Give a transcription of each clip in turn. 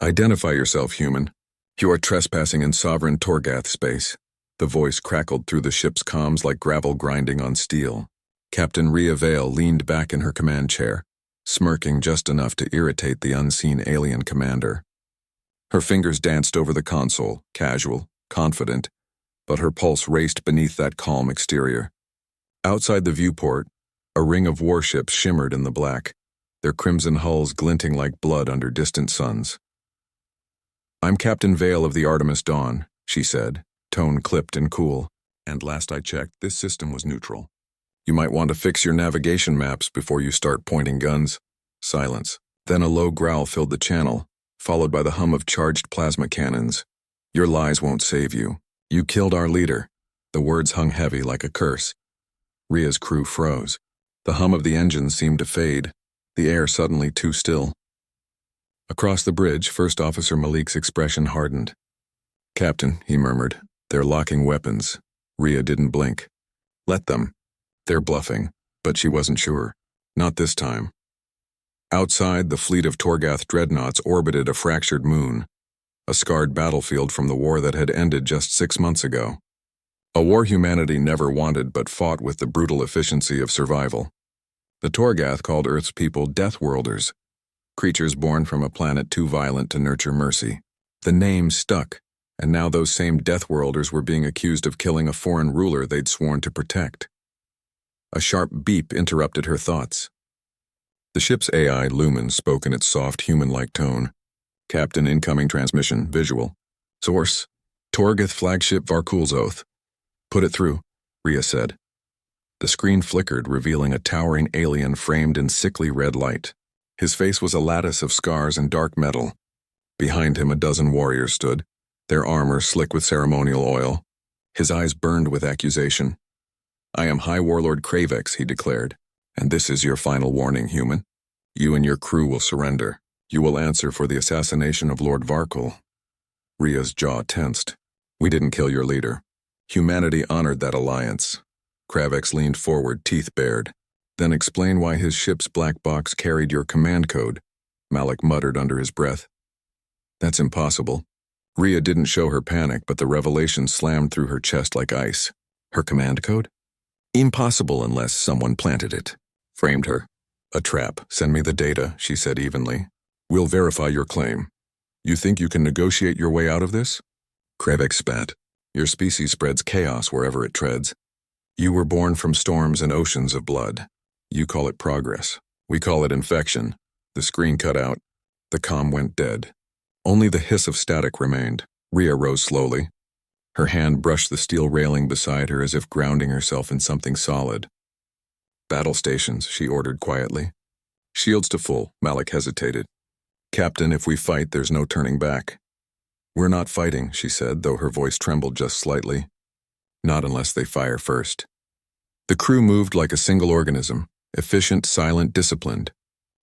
Identify yourself, human. You are trespassing in sovereign Torgath space. The voice crackled through the ship's comms like gravel grinding on steel. Captain Rhea Vale leaned back in her command chair, smirking just enough to irritate the unseen alien commander. Her fingers danced over the console, casual, confident, but her pulse raced beneath that calm exterior. Outside the viewport, a ring of warships shimmered in the black, their crimson hulls glinting like blood under distant suns. "I'm Captain Vale of the Artemis Dawn," she said, tone clipped and cool. "And last I checked, this system was neutral. You might want to fix your navigation maps before you start pointing guns." Silence. Then a low growl filled the channel, followed by the hum of charged plasma cannons. "Your lies won't save you. You killed our leader." The words hung heavy like a curse. Rhea's crew froze. The hum of the engines seemed to fade, the air suddenly too still. Across the bridge, First Officer Malik's expression hardened. "Captain," he murmured, "they're locking weapons." Rhea didn't blink. "Let them. They're bluffing." But she wasn't sure. Not this time. Outside, the fleet of Torgath dreadnoughts orbited a fractured moon, a scarred battlefield from the war that had ended just 6 months ago. A war humanity never wanted but fought with the brutal efficiency of survival. The Torgath called Earth's people Deathworlders, creatures born from a planet too violent to nurture mercy. The name stuck, and now those same Deathworlders were being accused of killing a foreign ruler they'd sworn to protect. A sharp beep interrupted her thoughts. The ship's AI, Lumen, spoke in its soft, human-like tone. "Captain, incoming transmission, visual. Source, Torgath flagship Varkul's Oath." "Put it through," Rhea said. The screen flickered, revealing a towering alien framed in sickly red light. His face was a lattice of scars and dark metal. Behind him a dozen warriors stood, their armor slick with ceremonial oil. His eyes burned with accusation. "I am High Warlord Kravex," he declared, "and this is your final warning, human. You and your crew will surrender. You will answer for the assassination of Lord Varkul." Rhea's jaw tensed. "We didn't kill your leader. Humanity honored that alliance." Kravex leaned forward, teeth bared. "Then explain why his ship's black box carried your command code," Malik muttered under his breath. "That's impossible." Rhea didn't show her panic, but the revelation slammed through her chest like ice. Her command code? "Impossible unless someone planted it." Framed her. "A trap. Send me the data," she said evenly. "We'll verify your claim. You think you can negotiate your way out of this?" Kravex spat. "Your species spreads chaos wherever it treads. You were born from storms and oceans of blood. You call it progress. We call it infection." The screen cut out. The comm went dead. Only the hiss of static remained. Rhea rose slowly. Her hand brushed the steel railing beside her as if grounding herself in something solid. "Battle stations," she ordered quietly. "Shields to full," Malik hesitated. "Captain, if we fight, there's no turning back." "We're not fighting," she said, though her voice trembled just slightly. "Not unless they fire first." The crew moved like a single organism, efficient, silent, disciplined.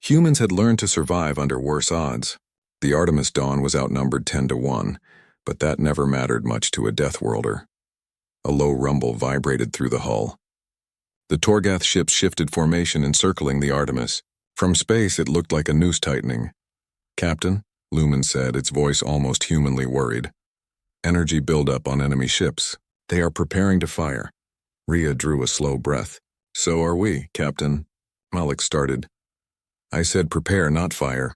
Humans had learned to survive under worse odds. The Artemis Dawn was outnumbered 10-1, but that never mattered much to a Deathworlder. A low rumble vibrated through the hull. The Torgath ships shifted formation, encircling the Artemis. From space, it looked like a noose tightening. "Captain," Lumen said, its voice almost humanly worried. "Energy buildup on enemy ships. They are preparing to fire." Rhea drew a slow breath. "So are we, Captain." Malik started. "I said prepare, not fire."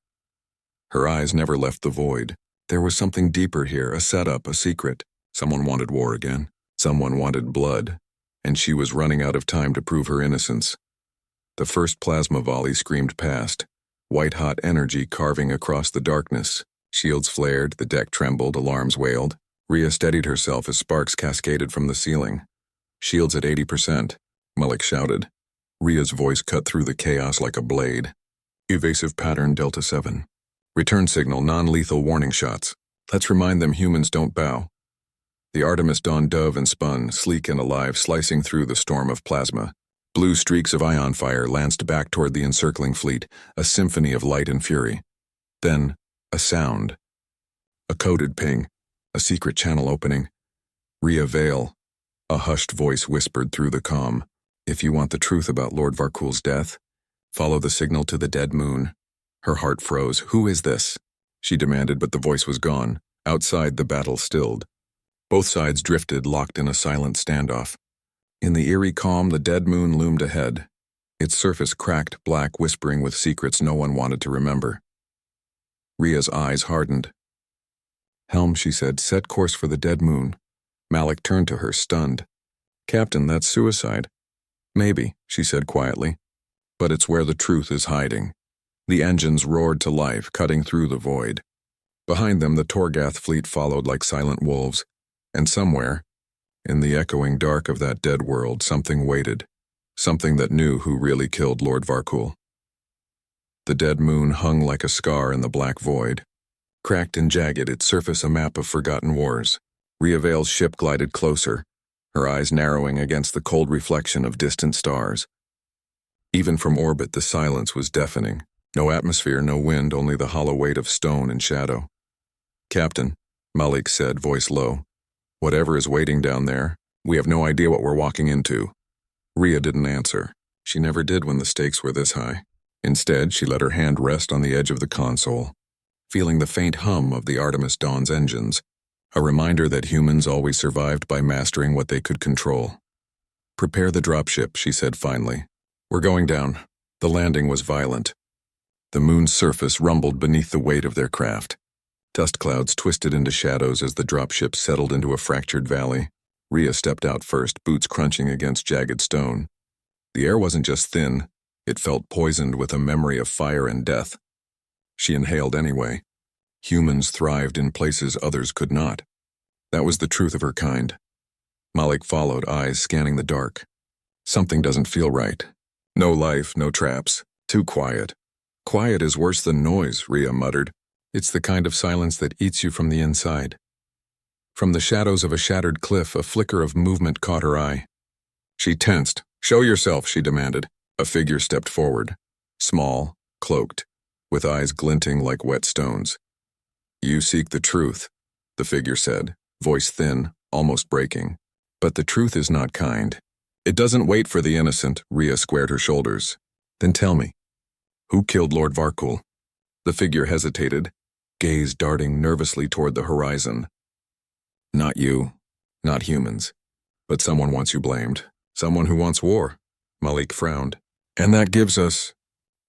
Her eyes never left the void. There was something deeper here, a setup, a secret. Someone wanted war again. Someone wanted blood. And she was running out of time to prove her innocence. The first plasma volley screamed past, white-hot energy carving across the darkness. Shields flared, the deck trembled, alarms wailed. Rhea steadied herself as sparks cascaded from the ceiling. "Shields at 80%, Malik shouted. Rhea's voice cut through the chaos like a blade. "Evasive pattern Delta 7. Return signal, non-lethal warning shots. Let's remind them humans don't bow." The Artemis Dawn dove and spun, sleek and alive, slicing through the storm of plasma. Blue streaks of ion fire lanced back toward the encircling fleet, a symphony of light and fury. Then, a sound. A coded ping, a secret channel opening. "Rhea Vale," a hushed voice whispered through the comm. "If you want the truth about Lord Varkul's death, follow the signal to the dead moon." Her heart froze. "Who is this?" she demanded, but the voice was gone. Outside, the battle stilled. Both sides drifted, locked in a silent standoff. In the eerie calm, the dead moon loomed ahead, its surface cracked, black, whispering with secrets no one wanted to remember. Rhea's eyes hardened. "Helm," she said, "set course for the dead moon." Malik turned to her, stunned. "Captain, that's suicide." "Maybe," she said quietly, "but it's where the truth is hiding." The engines roared to life, cutting through the void. Behind them, the Torgath fleet followed like silent wolves, and somewhere, in the echoing dark of that dead world, something waited, something that knew who really killed Lord Varkul. The dead moon hung like a scar in the black void. Cracked and jagged, its surface a map of forgotten wars. Rhea Vale's ship glided closer, her eyes narrowing against the cold reflection of distant stars. Even from orbit, the silence was deafening. No atmosphere, no wind, only the hollow weight of stone and shadow. "Captain," Malik said, voice low, "whatever is waiting down there, we have no idea what we're walking into." Rhea didn't answer. She never did when the stakes were this high. Instead, she let her hand rest on the edge of the console, feeling the faint hum of the Artemis Dawn's engines, a reminder that humans always survived by mastering what they could control. "Prepare the dropship," she said finally. "We're going down." The landing was violent. The moon's surface rumbled beneath the weight of their craft. Dust clouds twisted into shadows as the dropship settled into a fractured valley. Rhea stepped out first, boots crunching against jagged stone. The air wasn't just thin, it felt poisoned with a memory of fire and death. She inhaled anyway. Humans thrived in places others could not. That was the truth of her kind. Malik followed, eyes scanning the dark. Something doesn't feel right. No life, no traps. Too quiet. "Quiet is worse than noise," Rhea muttered. "It's the kind of silence that eats you from the inside." From the shadows of a shattered cliff, a flicker of movement caught her eye. She tensed. "Show yourself," she demanded. A figure stepped forward. Small, cloaked, with eyes glinting like wet stones. "You seek the truth," the figure said, voice thin, almost breaking. "But the truth is not kind. It doesn't wait for the innocent." Rhea squared her shoulders. "Then tell me, who killed Lord Varkul?" The figure hesitated, gaze darting nervously toward the horizon. "Not you, not humans, but someone wants you blamed. Someone who wants war." Malik frowned. "And that gives us—"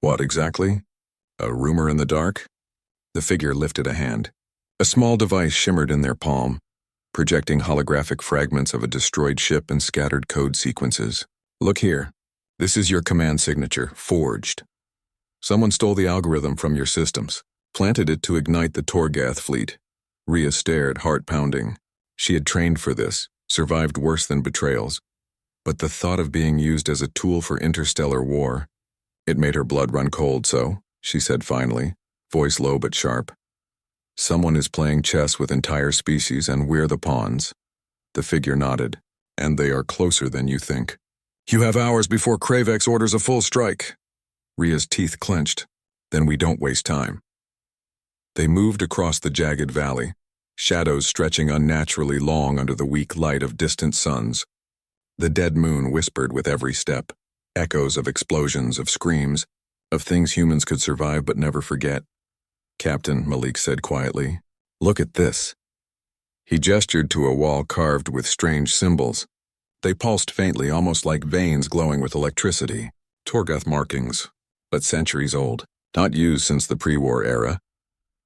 "What exactly? A rumor in the dark?" The figure lifted a hand. A small device shimmered in their palm, projecting holographic fragments of a destroyed ship and scattered code sequences. "Look here. This is your command signature, forged. Someone stole the algorithm from your systems, planted it to ignite the Torgath fleet." Rhea stared, heart pounding. She had trained for this, survived worse than betrayals. But the thought of being used as a tool for interstellar war, it made her blood run cold. "So," she said finally, voice low but sharp, "someone is playing chess with entire species and we're the pawns." The figure nodded. "And they are closer than you think. You have hours before Kravex orders a full strike." Rhea's teeth clenched. "Then we don't waste time." They moved across the jagged valley, shadows stretching unnaturally long under the weak light of distant suns. The dead moon whispered with every step, echoes of explosions, of screams, of things humans could survive but never forget. "Captain," Malik said quietly, "look at this." He gestured to a wall carved with strange symbols. They pulsed faintly, almost like veins glowing with electricity. Torgath markings, but centuries old, not used since the pre-war era.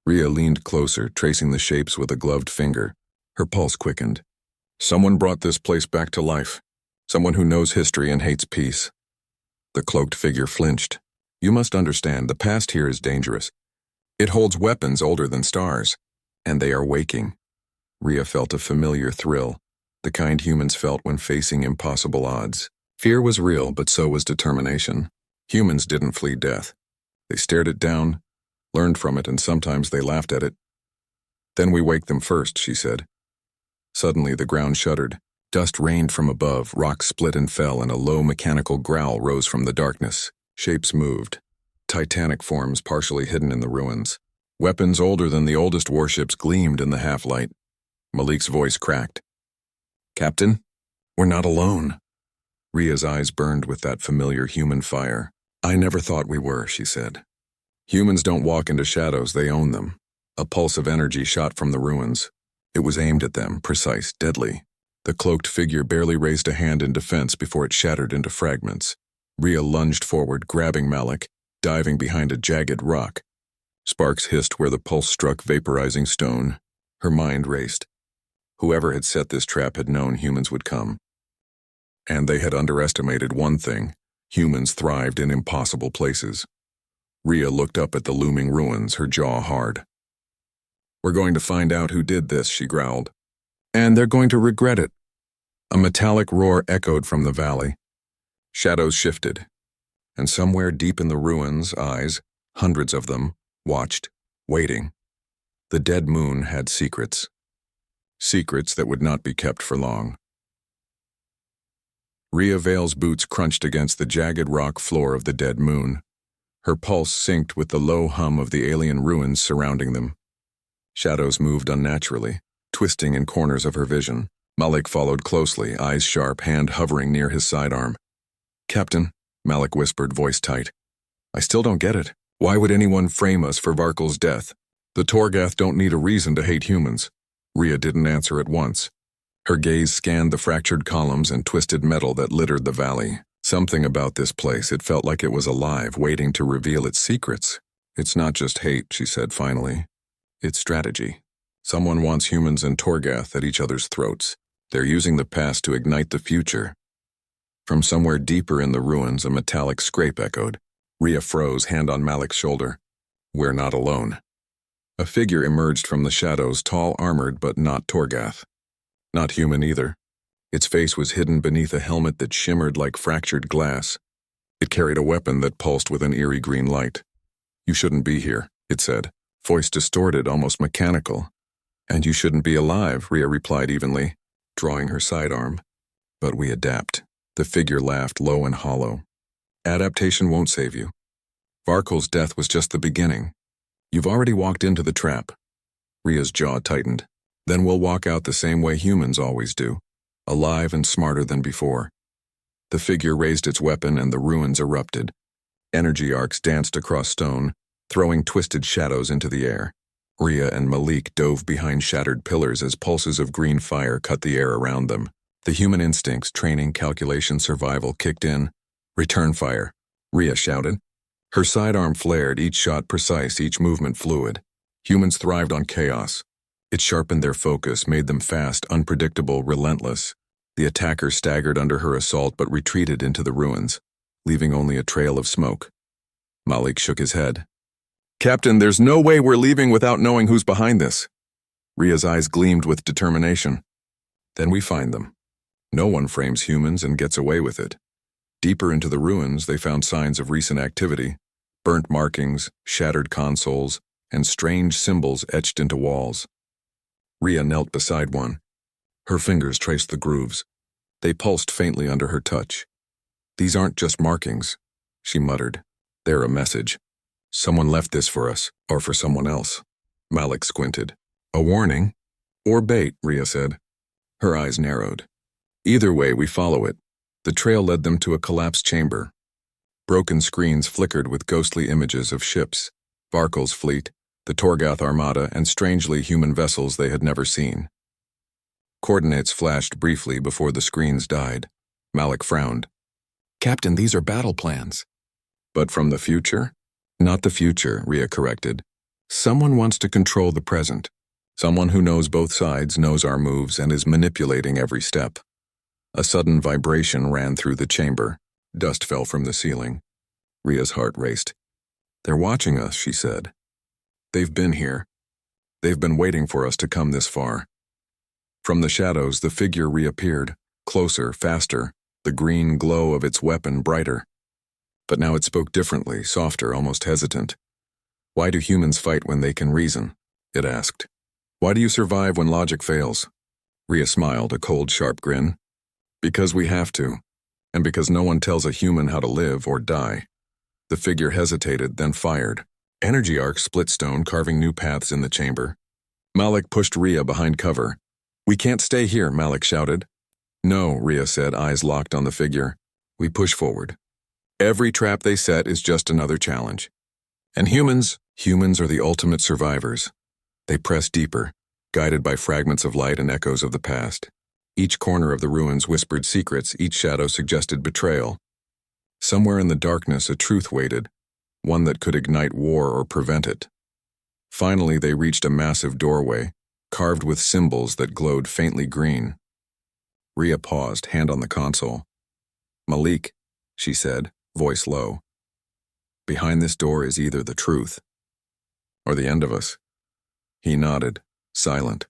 Rhea leaned closer, tracing the shapes with a gloved finger. Her pulse quickened. "Someone brought this place back to life. Someone who knows history and hates peace." The cloaked figure flinched. "You must understand, the past here is dangerous. It holds weapons older than stars, and they are waking." Rhea felt a familiar thrill, the kind humans felt when facing impossible odds. Fear was real, but so was determination. Humans didn't flee death. They stared it down, learned from it, and sometimes they laughed at it. "Then we wake them first," she said. Suddenly the ground shuddered. Dust rained from above, rocks split and fell, and a low mechanical growl rose from the darkness. Shapes moved, titanic forms partially hidden in the ruins. Weapons older than the oldest warships gleamed in the half-light. Malik's voice cracked. "Captain, we're not alone." Rhea's eyes burned with that familiar human fire. "I never thought we were," she said. "Humans don't walk into shadows, they own them. A pulse of energy shot from the ruins. It was aimed at them, precise, deadly. The cloaked figure barely raised a hand in defense before it shattered into fragments. Rhea lunged forward, grabbing Malik, diving behind a jagged rock. Sparks hissed where the pulse struck vaporizing stone. Her mind raced. Whoever had set this trap had known humans would come. And they had underestimated one thing: humans thrived in impossible places. Rhea looked up at the looming ruins, her jaw hard. "We're going to find out who did this," she growled. "And they're going to regret it." A metallic roar echoed from the valley. Shadows shifted, and somewhere deep in the ruins, eyes, hundreds of them, watched, waiting. The dead moon had secrets. Secrets that would not be kept for long. Rhea Vale's boots crunched against the jagged rock floor of the dead moon. Her pulse synced with the low hum of the alien ruins surrounding them. Shadows moved unnaturally, twisting in corners of her vision. Malik followed closely, eyes sharp, hand hovering near his sidearm. "Captain," Malik whispered, voice tight. "I still don't get it. Why would anyone frame us for Varkel's death? The Torgath don't need a reason to hate humans." Rhea didn't answer at once. Her gaze scanned the fractured columns and twisted metal that littered the valley. Something about this place, it felt like it was alive, waiting to reveal its secrets. "It's not just hate," she said finally. "It's strategy. Someone wants humans and Torgath at each other's throats. They're using the past to ignite the future." From somewhere deeper in the ruins, a metallic scrape echoed. Rhea froze, hand on Malik's shoulder. "We're not alone." A figure emerged from the shadows, tall, armored, but not Torgath. Not human either. Its face was hidden beneath a helmet that shimmered like fractured glass. It carried a weapon that pulsed with an eerie green light. "You shouldn't be here," it said, voice distorted, almost mechanical. "And you shouldn't be alive," Rhea replied evenly, drawing her sidearm. "But we adapt." The figure laughed, low and hollow. "Adaptation won't save you. Varkel's death was just the beginning. You've already walked into the trap." Rhea's jaw tightened. "Then we'll walk out the same way humans always do, alive and smarter than before." The figure raised its weapon and the ruins erupted. Energy arcs danced across stone, throwing twisted shadows into the air. Rhea and Malik dove behind shattered pillars as pulses of green fire cut the air around them. The human instincts, training, calculation, survival kicked in. "Return fire," Rhea shouted. Her sidearm flared, each shot precise, each movement fluid. Humans thrived on chaos. It sharpened their focus, made them fast, unpredictable, relentless. The attacker staggered under her assault but retreated into the ruins, leaving only a trail of smoke. Malik shook his head. "Captain, there's no way we're leaving without knowing who's behind this." Rhea's eyes gleamed with determination. "Then we find them. No one frames humans and gets away with it." Deeper into the ruins, they found signs of recent activity: burnt markings, shattered consoles, and strange symbols etched into walls. Rhea knelt beside one. Her fingers traced the grooves. They pulsed faintly under her touch. "These aren't just markings," she muttered. "They're a message. Someone left this for us, or for someone else." Malik squinted. "A warning? Or bait," Rhea said. Her eyes narrowed. "Either way, we follow it." The trail led them to a collapsed chamber. Broken screens flickered with ghostly images of ships, Varkel's fleet, the Torgath armada, and strangely human vessels they had never seen. Coordinates flashed briefly before the screens died. Malik frowned. "Captain, these are battle plans." "But from the future?" "Not the future," Rhea corrected. "Someone wants to control the present. Someone who knows both sides, knows our moves, and is manipulating every step." A sudden vibration ran through the chamber. Dust fell from the ceiling. Rhea's heart raced. "They're watching us," she said. "They've been here. They've been waiting for us to come this far." From the shadows, the figure reappeared, closer, faster, the green glow of its weapon brighter. But now it spoke differently, softer, almost hesitant. "Why do humans fight when they can reason?" it asked. "Why do you survive when logic fails?" Rhea smiled, a cold, sharp grin. "Because we have to, and because no one tells a human how to live or die." The figure hesitated, then fired. Energy arcs split stone, carving new paths in the chamber. Malik pushed Rhea behind cover. "We can't stay here," Malik shouted. "No," Rhea said, eyes locked on the figure. "We push forward. Every trap they set is just another challenge. And humans are the ultimate survivors. They pressed deeper, guided by fragments of light and echoes of the past. Each corner of the ruins whispered secrets, each shadow suggested betrayal. Somewhere in the darkness a truth waited, one that could ignite war or prevent it. Finally they reached a massive doorway, carved with symbols that glowed faintly green. Rhea paused, hand on the console. "Malik," she said, voice low. "Behind this door is either the truth, or the end of us." He nodded, silent.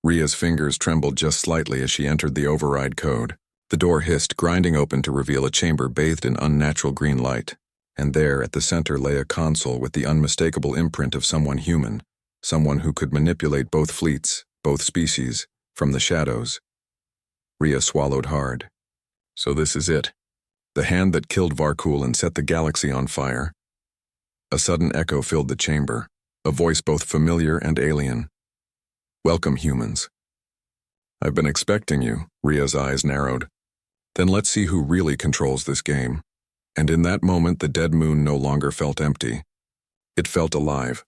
Rhea's fingers trembled just slightly as she entered the override code. The door hissed, grinding open to reveal a chamber bathed in unnatural green light. And there, at the center, lay a console with the unmistakable imprint of someone human, someone who could manipulate both fleets, both species, from the shadows. Rhea swallowed hard. So this is it. The hand that killed Varkul and set the galaxy on fire. A sudden echo filled the chamber, a voice both familiar and alien. "Welcome, humans." "I've been expecting you," Rhea's eyes narrowed. "Then let's see who really controls this game." And in that moment the dead moon no longer felt empty. It felt alive,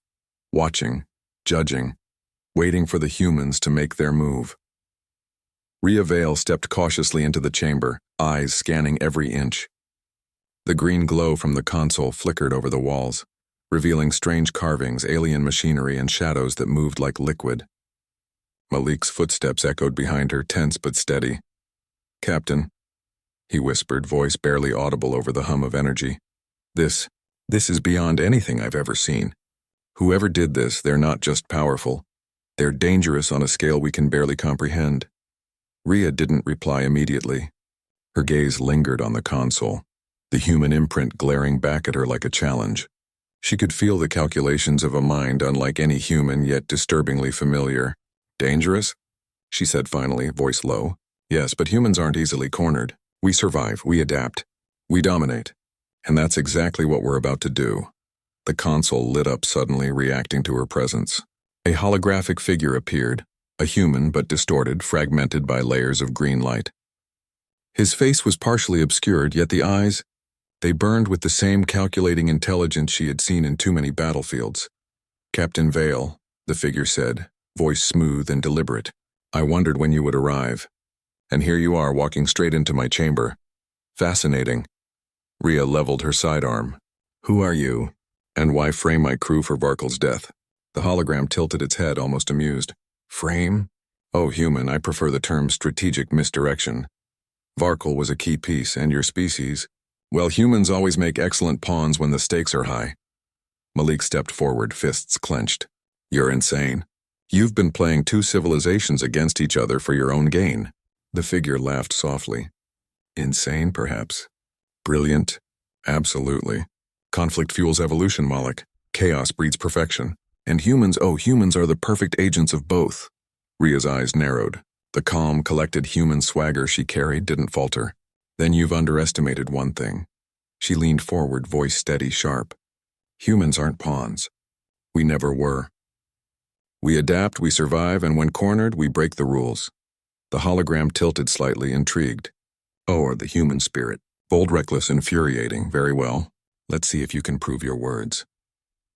watching, judging, waiting for the humans to make their move. Rhea Vale stepped cautiously into the chamber, eyes scanning every inch. The green glow from the console flickered over the walls, revealing strange carvings, alien machinery, and shadows that moved like liquid. Malik's footsteps echoed behind her, tense but steady. "Captain," he whispered, voice barely audible over the hum of energy. This is beyond anything I've ever seen. Whoever did this, they're not just powerful. They're dangerous on a scale we can barely comprehend." Rhea didn't reply immediately. Her gaze lingered on the console, the human imprint glaring back at her like a challenge. She could feel the calculations of a mind unlike any human, yet disturbingly familiar. "Dangerous?" she said finally, voice low. "Yes, but humans aren't easily cornered. We survive, we adapt, we dominate. And that's exactly what we're about to do." The console lit up suddenly, reacting to her presence. A holographic figure appeared, a human but distorted, fragmented by layers of green light. His face was partially obscured, yet the eyes, they burned with the same calculating intelligence she had seen in too many battlefields. "Captain Vale," the figure said, voice smooth and deliberate. "I wondered when you would arrive. And here you are, walking straight into my chamber. Fascinating." Rhea leveled her sidearm. "Who are you? And why frame my crew for Varkul's death?" The hologram tilted its head, almost amused. "Frame? Oh, human, I prefer the term strategic misdirection. Varkul was a key piece, and your species, well, humans always make excellent pawns when the stakes are high." Malik stepped forward, fists clenched. "You're insane. You've been playing two civilizations against each other for your own gain." The figure laughed softly. "Insane, perhaps. Brilliant. Absolutely. Conflict fuels evolution, Malik. Chaos breeds perfection. And humans are the perfect agents of both." Rhea's eyes narrowed. The calm, collected human swagger she carried didn't falter. "Then you've underestimated one thing." She leaned forward, voice steady, sharp. "Humans aren't pawns. We never were. We adapt, we survive, and when cornered, we break the rules." The hologram tilted slightly, intrigued. "Oh, or the human spirit. Bold, reckless, infuriating. Very well. Let's see if you can prove your words."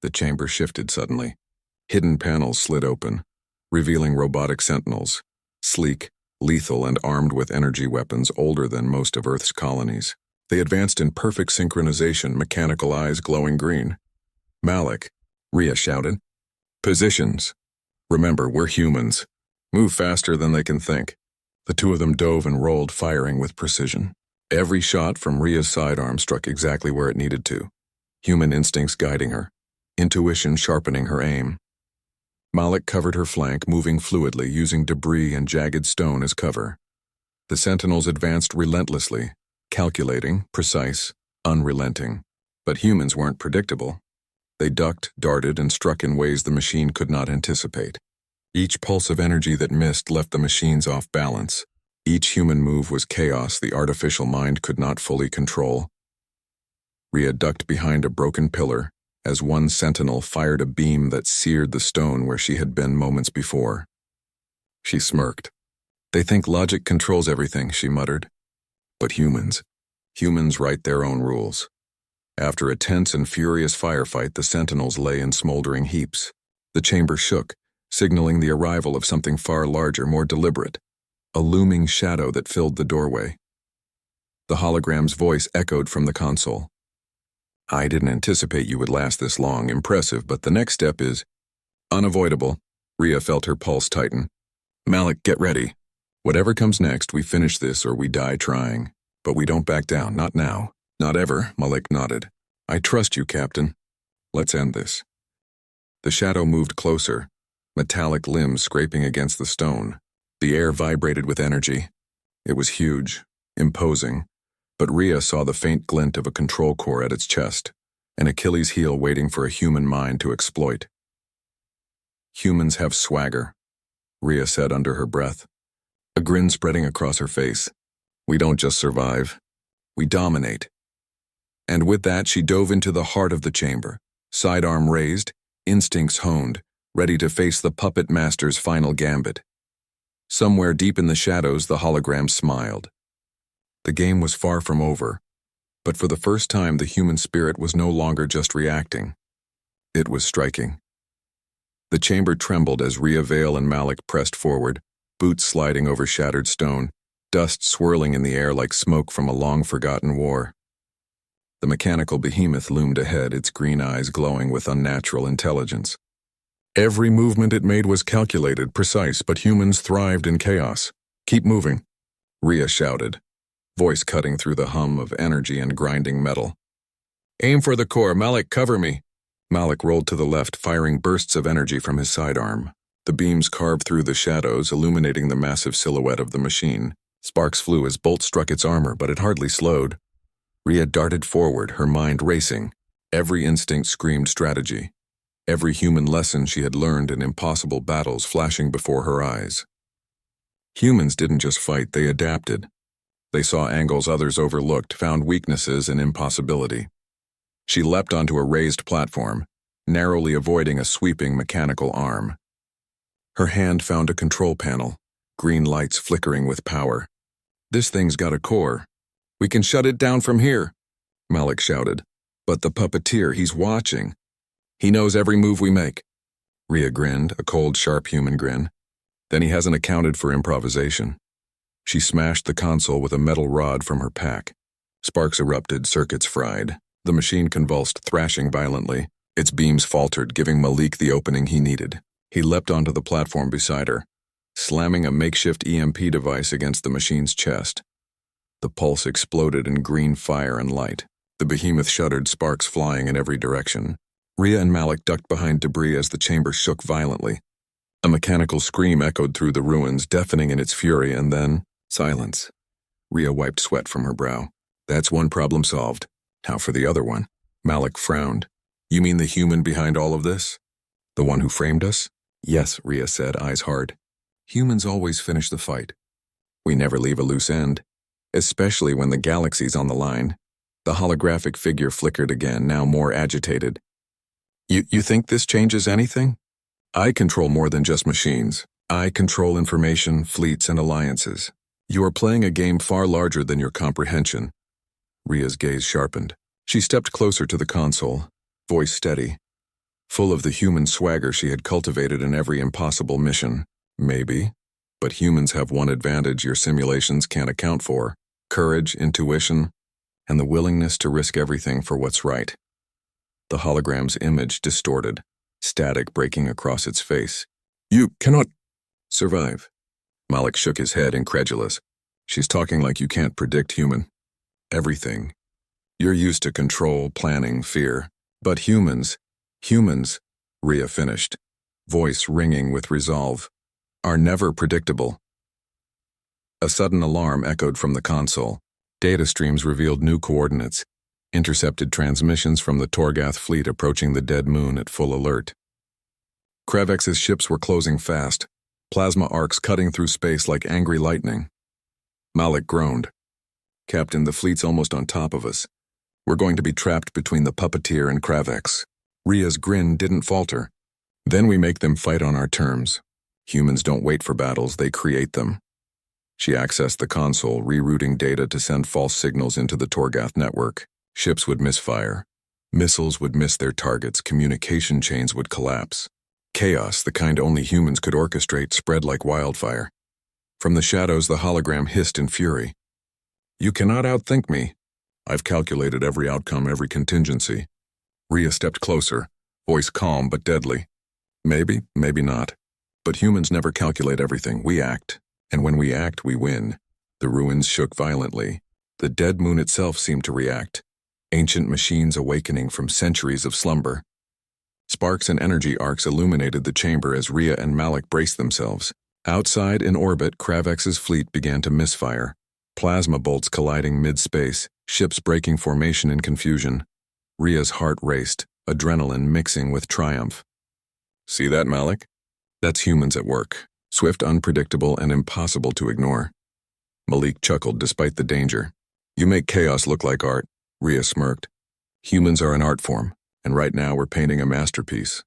The chamber shifted suddenly. Hidden panels slid open, revealing robotic sentinels, sleek, lethal, and armed with energy weapons older than most of Earth's colonies. They advanced in perfect synchronization, mechanical eyes glowing green. "Malik," Rhea shouted. "Positions. Remember, we're humans. Move faster than they can think." The two of them dove and rolled, firing with precision. Every shot from Rhea's sidearm struck exactly where it needed to, human instincts guiding her, intuition sharpening her aim. Malik covered her flank, moving fluidly, using debris and jagged stone as cover. The sentinels advanced relentlessly, calculating, precise, unrelenting. But humans weren't predictable. They ducked, darted, and struck in ways the machine could not anticipate. Each pulse of energy that missed left the machines off balance. Each human move was chaos the artificial mind could not fully control. Rhea ducked behind a broken pillar as one sentinel fired a beam that seared the stone where she had been moments before. She smirked. "They think logic controls everything," she muttered. "But humans write their own rules." After a tense and furious firefight, the sentinels lay in smoldering heaps. The chamber shook, signaling the arrival of something far larger, more deliberate, a looming shadow that filled the doorway. The hologram's voice echoed from the console. I didn't anticipate you would last this long. Impressive, but the next step is unavoidable. Rhea felt her pulse tighten. Malik, get ready. Whatever comes next, we finish this or we die trying. But we don't back down, not now. Not ever, Malik nodded. I trust you, Captain. Let's end this. The shadow moved closer, metallic limbs scraping against the stone. The air vibrated with energy. It was huge, imposing, but Rhea saw the faint glint of a control core at its chest, an Achilles heel waiting for a human mind to exploit. Humans have swagger, Rhea said under her breath, a grin spreading across her face. We don't just survive, we dominate. And with that, she dove into the heart of the chamber, sidearm raised, instincts honed, ready to face the puppet master's final gambit. Somewhere deep in the shadows, the hologram smiled. The game was far from over, but for the first time the human spirit was no longer just reacting. It was striking. The chamber trembled as Rhea Vale and Malik pressed forward, boots sliding over shattered stone, dust swirling in the air like smoke from a long-forgotten war. The mechanical behemoth loomed ahead, its green eyes glowing with unnatural intelligence. Every movement it made was calculated, precise, but humans thrived in chaos. Keep moving, Rhea shouted, voice cutting through the hum of energy and grinding metal. Aim for the core, Malik, cover me. Malik rolled to the left, firing bursts of energy from his sidearm. The beams carved through the shadows, illuminating the massive silhouette of the machine. Sparks flew as bolts struck its armor, but it hardly slowed. Rhea darted forward, her mind racing. Every instinct screamed strategy. Every human lesson she had learned in impossible battles flashing before her eyes. Humans didn't just fight, they adapted. They saw angles others overlooked, found weaknesses and impossibility. She leapt onto a raised platform, narrowly avoiding a sweeping mechanical arm. Her hand found a control panel, green lights flickering with power. This thing's got a core. We can shut it down from here, Malik shouted. But the puppeteer, he's watching. He knows every move we make. Rhea grinned, a cold, sharp human grin. Then he hasn't accounted for improvisation. She smashed the console with a metal rod from her pack. Sparks erupted, circuits fried. The machine convulsed, thrashing violently. Its beams faltered, giving Malik the opening he needed. He leapt onto the platform beside her, slamming a makeshift EMP device against the machine's chest. The pulse exploded in green fire and light. The behemoth shuddered, sparks flying in every direction. Rhea and Malik ducked behind debris as the chamber shook violently. A mechanical scream echoed through the ruins, deafening in its fury, and then silence. Rhea wiped sweat from her brow. That's one problem solved. Now for the other one. Malik frowned. You mean the human behind all of this? The one who framed us? Yes, Rhea said, eyes hard. Humans always finish the fight. We never leave a loose end, especially when the galaxy's on the line. The holographic figure flickered again, now more agitated. You think this changes anything? I control more than just machines. I control information, fleets, and alliances. You are playing a game far larger than your comprehension. Rhea's gaze sharpened. She stepped closer to the console, voice steady, full of the human swagger she had cultivated in every impossible mission. Maybe, but humans have one advantage your simulations can't account for: courage, intuition, and the willingness to risk everything for what's right. The hologram's image distorted, static breaking across its face. You cannot survive. Malik shook his head, incredulous. She's talking like you can't predict human everything. You're used to control, planning, fear. But humans, Rhea finished, voice ringing with resolve, are never predictable. A sudden alarm echoed from the console. Data streams revealed new coordinates, intercepted transmissions from the Torgath fleet approaching the dead moon at full alert. Kravex's ships were closing fast, plasma arcs cutting through space like angry lightning. Malik groaned. Captain, the fleet's almost on top of us. We're going to be trapped between the puppeteer and Kravex. Rhea's grin didn't falter. Then we make them fight on our terms. Humans don't wait for battles, they create them. She accessed the console, rerouting data to send false signals into the Torgath network. Ships would misfire. Missiles would miss their targets, communication chains would collapse. Chaos, the kind only humans could orchestrate, spread like wildfire. From the shadows, the hologram hissed in fury. You cannot outthink me. I've calculated every outcome, every contingency. Rhea stepped closer, voice calm but deadly. Maybe, maybe not. But humans never calculate everything. We act. And when we act, we win. The ruins shook violently. The dead moon itself seemed to react. Ancient machines awakening from centuries of slumber. Sparks and energy arcs illuminated the chamber as Rhea and Malik braced themselves. Outside in orbit, Kravex's fleet began to misfire. Plasma bolts colliding mid-space, ships breaking formation in confusion. Rhea's heart raced, adrenaline mixing with triumph. See that, Malik? That's humans at work. Swift, unpredictable, and impossible to ignore. Malik chuckled despite the danger. You make chaos look like art, Rhea smirked. Humans are an art form, and right now we're painting a masterpiece.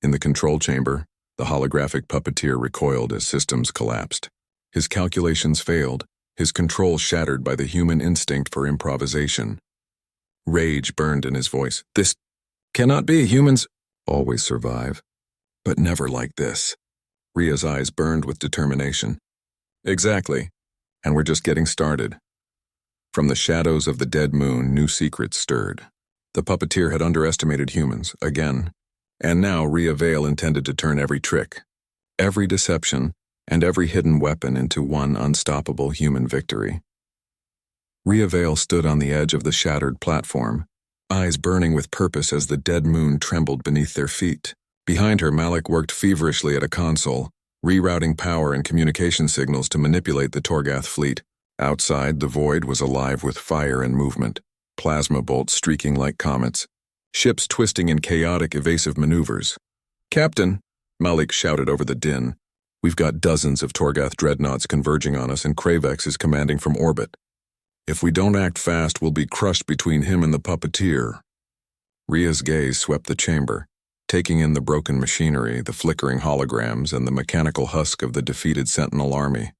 In the control chamber, the holographic puppeteer recoiled as systems collapsed. His calculations failed, his control shattered by the human instinct for improvisation. Rage burned in his voice. This cannot be. Humans always survive, but never like this. Rhea's eyes burned with determination. Exactly, and we're just getting started. From the shadows of the dead moon, new secrets stirred. The puppeteer had underestimated humans, again, and now Rhea Vale intended to turn every trick, every deception, and every hidden weapon into one unstoppable human victory. Rhea Vale stood on the edge of the shattered platform, eyes burning with purpose as the dead moon trembled beneath their feet. Behind her, Malik worked feverishly at a console, rerouting power and communication signals to manipulate the Torgath fleet. Outside, the void was alive with fire and movement, plasma bolts streaking like comets, ships twisting in chaotic, evasive maneuvers. Captain, Malik shouted over the din, we've got dozens of Torgath dreadnoughts converging on us and Kravix is commanding from orbit. If we don't act fast, we'll be crushed between him and the puppeteer. Rhea's gaze swept the chamber, taking in the broken machinery, the flickering holograms, and the mechanical husk of the defeated Sentinel army.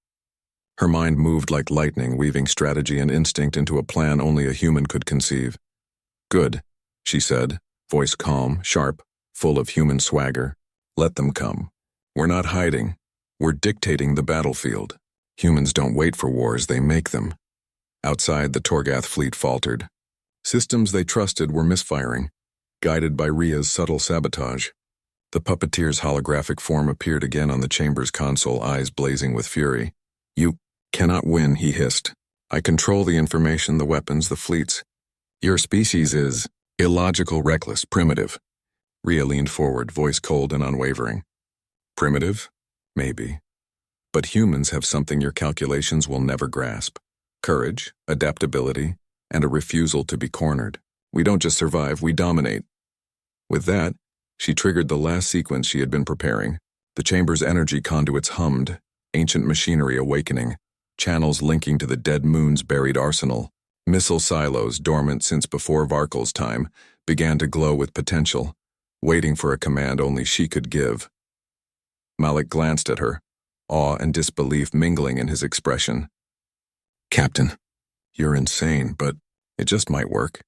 Her mind moved like lightning, weaving strategy and instinct into a plan only a human could conceive. Good, she said, voice calm, sharp, full of human swagger. Let them come. We're not hiding. We're dictating the battlefield. Humans don't wait for wars, they make them. Outside, the Torgath fleet faltered. Systems they trusted were misfiring, guided by Rhea's subtle sabotage. The puppeteer's holographic form appeared again on the chamber's console, eyes blazing with fury. You cannot win, he hissed. I control the information, the weapons, the fleets. Your species is illogical, reckless, primitive. Rhea leaned forward, voice cold and unwavering. Primitive? Maybe. But humans have something your calculations will never grasp. Courage, adaptability, and a refusal to be cornered. We don't just survive, we dominate. With that, she triggered the last sequence she had been preparing. The chamber's energy conduits hummed, ancient machinery awakening, channels linking to the dead moon's buried arsenal. Missile silos, dormant since before Varkel's time, began to glow with potential, waiting for a command only she could give. Malik glanced at her, awe and disbelief mingling in his expression. Captain, you're insane, but it just might work.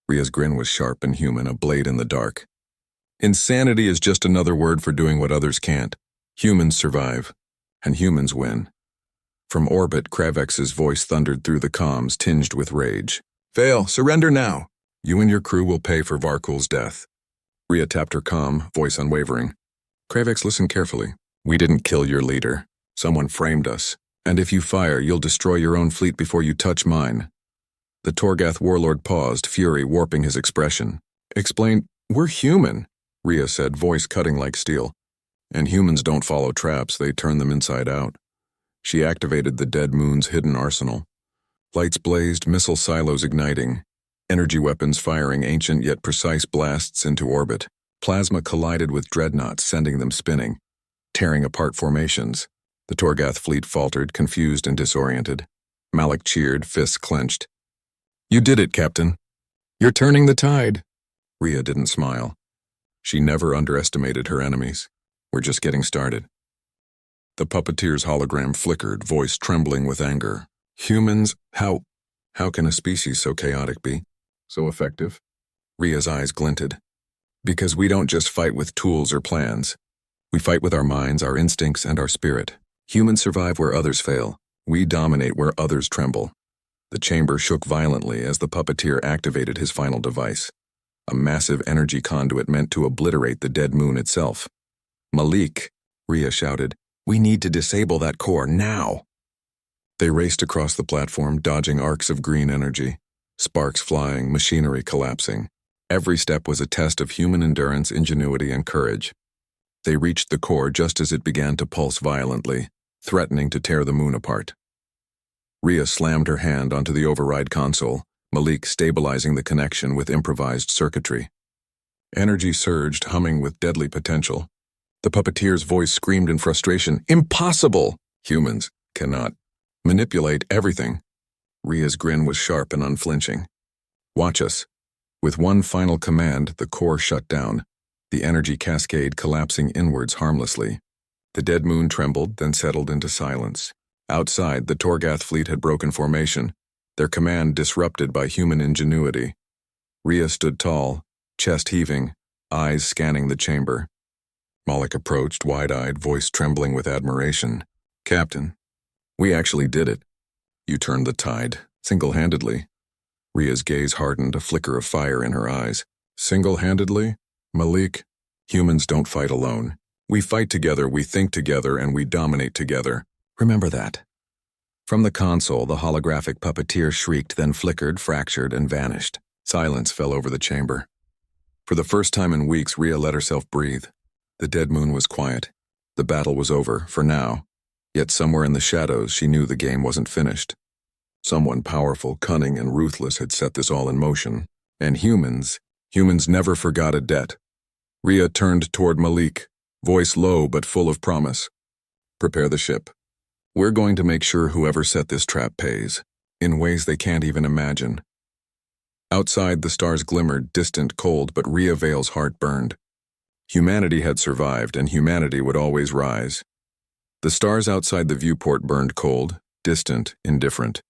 Rhea's grin was sharp and human, a blade in the dark. Insanity is just another word for doing what others can't. Humans survive, and humans win. From orbit, Kravex's voice thundered through the comms, tinged with rage. Vale, surrender now. You and your crew will pay for Varkul's death. Rhea tapped her comm, voice unwavering. Kravex, listen carefully. We didn't kill your leader. Someone framed us. And if you fire, you'll destroy your own fleet before you touch mine. The Torgath warlord paused, fury warping his expression. Explain, we're human, Rhea said, voice cutting like steel. And humans don't follow traps, they turn them inside out. She activated the dead moon's hidden arsenal. Lights blazed, missile silos igniting, energy weapons firing ancient yet precise blasts into orbit. Plasma collided with dreadnoughts, sending them spinning, tearing apart formations. The Torgath fleet faltered, confused and disoriented. Malik cheered, fists clenched. You did it, Captain. You're turning the tide. Rhea didn't smile. She never underestimated her enemies. We're just getting started. The puppeteer's hologram flickered, voice trembling with anger. Humans, how can a species so chaotic be? So effective? Rhea's eyes glinted. Because we don't just fight with tools or plans. We fight with our minds, our instincts, and our spirit. Humans survive where others fail. We dominate where others tremble. The chamber shook violently as the puppeteer activated his final device, a massive energy conduit meant to obliterate the dead moon itself. "Malik," Rhea shouted, "we need to disable that core now." They raced across the platform, dodging arcs of green energy, sparks flying, machinery collapsing. Every step was a test of human endurance, ingenuity, and courage. They reached the core just as it began to pulse violently, threatening to tear the moon apart. Rhea slammed her hand onto the override console, Malik stabilizing the connection with improvised circuitry. Energy surged, humming with deadly potential. The puppeteer's voice screamed in frustration, "Impossible! Humans cannot manipulate everything." Rhea's grin was sharp and unflinching. "Watch us." With one final command, the core shut down, the energy cascade collapsing inwards harmlessly. The dead moon trembled, then settled into silence. Outside, the Torgath fleet had broken formation, their command disrupted by human ingenuity. Rhea stood tall, chest heaving, eyes scanning the chamber. Malik approached, wide-eyed, voice trembling with admiration. "Captain, we actually did it. You turned the tide, single-handedly." Rhea's gaze hardened, a flicker of fire in her eyes. "Single-handedly? Malik, humans don't fight alone. We fight together, we think together, and we dominate together. Remember that." From the console, the holographic puppeteer shrieked, then flickered, fractured, and vanished. Silence fell over the chamber. For the first time in weeks, Rhea let herself breathe. The dead moon was quiet. The battle was over, for now. Yet somewhere in the shadows, she knew the game wasn't finished. Someone powerful, cunning, and ruthless had set this all in motion. And humans never forgot a debt. Rhea turned toward Malik, voice low but full of promise. "Prepare the ship. We're going to make sure whoever set this trap pays, in ways they can't even imagine." Outside, the stars glimmered, distant, cold, but Rhea Vale's heart burned. Humanity had survived, and humanity would always rise. The stars outside the viewport burned cold, distant, indifferent.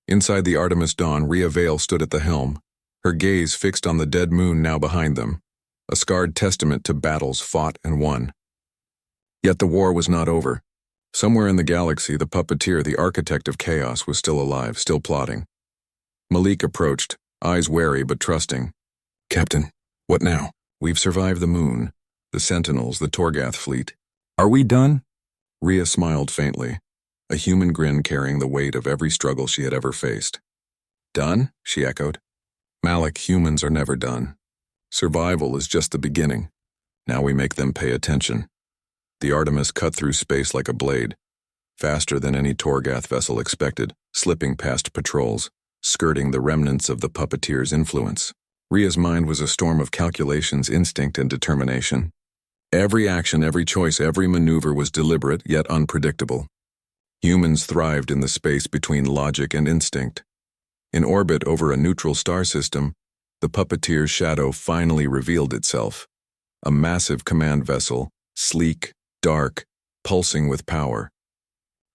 Inside the Artemis dawn, Rhea Vale stood at the helm, her gaze fixed on the dead moon now behind them, a scarred testament to battles fought and won. Yet the war was not over. Somewhere in the galaxy, the puppeteer, the architect of chaos, was still alive, still plotting. Malik approached, eyes wary but trusting. "Captain, what now? We've survived the moon, the Sentinels, the Torgath fleet. Are we done?" Rhea smiled faintly, a human grin carrying the weight of every struggle she had ever faced. "Done?" she echoed. "Malik, humans are never done. Survival is just the beginning. Now we make them pay attention." The Artemis cut through space like a blade, faster than any Torgath vessel expected, slipping past patrols, skirting the remnants of the puppeteer's influence. Rhea's mind was a storm of calculations, instinct, and determination. Every action, every choice, every maneuver was deliberate yet unpredictable. Humans thrived in the space between logic and instinct. In orbit over a neutral star system, the puppeteer's shadow finally revealed itself. A massive command vessel, sleek, dark, pulsing with power.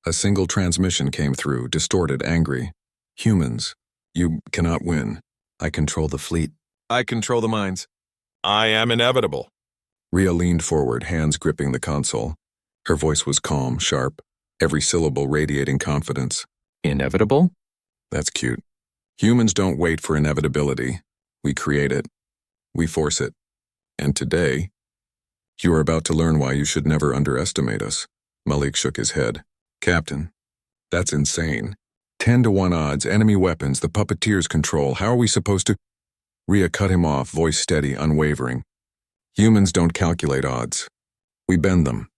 A single transmission came through, distorted, angry. "Humans, you cannot win. I control the fleet. I control the minds. I am inevitable." Rhea leaned forward, hands gripping the console. Her voice was calm, sharp, every syllable radiating confidence. "Inevitable?" "That's cute. Humans don't wait for inevitability. We create it. We force it. And today, you are about to learn why you should never underestimate us." Malik shook his head. "Captain, that's insane. 10-to-1 odds, enemy weapons, the puppeteer's control. How are we supposed to—" Rhea cut him off, voice steady, unwavering. "Humans don't calculate odds. We bend them.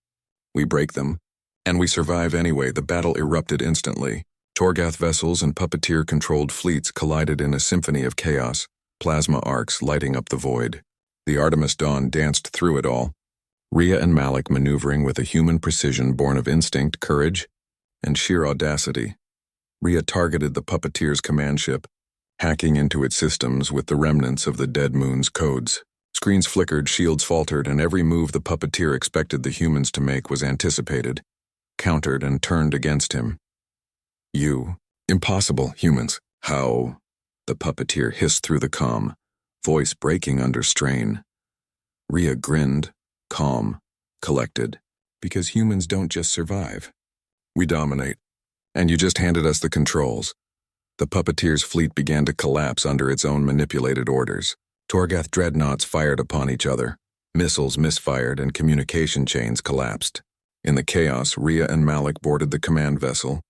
We break them. And we survive anyway." The battle erupted instantly. Torgath vessels and puppeteer-controlled fleets collided in a symphony of chaos, plasma arcs lighting up the void. The Artemis dawn danced through it all. Rhea and Malik maneuvering with a human precision born of instinct, courage, and sheer audacity. Rhea targeted the puppeteer's command ship, hacking into its systems with the remnants of the dead moon's codes. Screens flickered, shields faltered, and every move the puppeteer expected the humans to make was anticipated, countered, and turned against him. Impossible, humans. How?" The puppeteer hissed through the comm, voice breaking under strain. Rhea grinned, calm, collected, because humans don't just survive. We dominate. And you just handed us the controls. The puppeteer's fleet began to collapse under its own manipulated orders. Torgath dreadnoughts fired upon each other. Missiles misfired and communication chains collapsed. In the chaos, Rhea and Malik boarded the command vessel,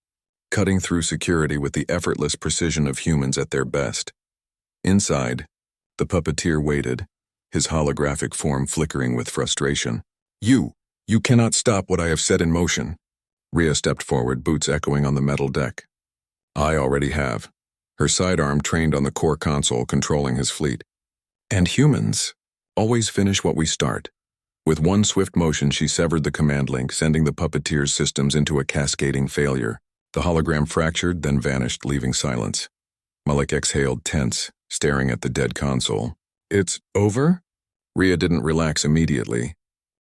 cutting through security with the effortless precision of humans at their best. Inside, the puppeteer waited, his holographic form flickering with frustration. You cannot stop what I have set in motion. Rhea stepped forward, boots echoing on the metal deck. I already have. Her sidearm trained on the core console controlling his fleet. And humans always finish what we start. With one swift motion, she severed the command link, sending the puppeteer's systems into a cascading failure. The hologram fractured, then vanished, leaving silence. Malik exhaled, tense, staring at the dead console. It's over? Rhea didn't relax immediately.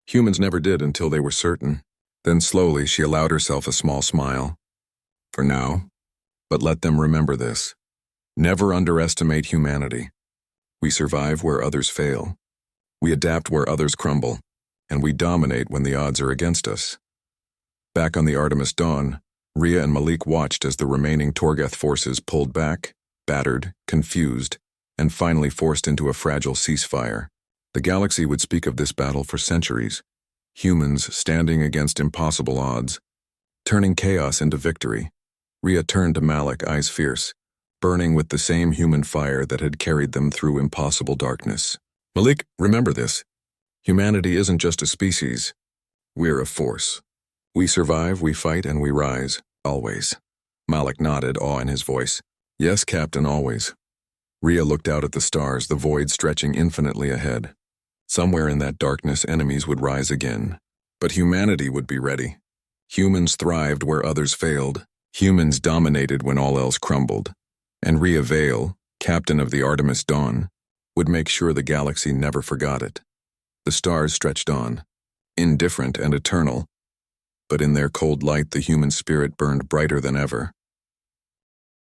Humans never did until they were certain. Then slowly she allowed herself a small smile. For now. But let them remember this. Never underestimate humanity. We survive where others fail. We adapt where others crumble. And we dominate when the odds are against us. Back on the Artemis Dawn, Rhea and Malik watched as the remaining Torgath forces pulled back, battered, confused, and finally forced into a fragile ceasefire. The galaxy would speak of this battle for centuries. Humans standing against impossible odds, turning chaos into victory. Rhea turned to Malik, eyes fierce, burning with the same human fire that had carried them through impossible darkness. Malik, remember this. Humanity isn't just a species. We're a force. We survive, we fight, and we rise, always. Malik nodded, awe in his voice. Yes, Captain, always. Rhea looked out at the stars, the void stretching infinitely ahead. Somewhere in that darkness, enemies would rise again. But humanity would be ready. Humans thrived where others failed. Humans dominated when all else crumbled. And Rhea Vale, captain of the Artemis Dawn, would make sure the galaxy never forgot it. The stars stretched on, indifferent and eternal. But in their cold light, the human spirit burned brighter than ever.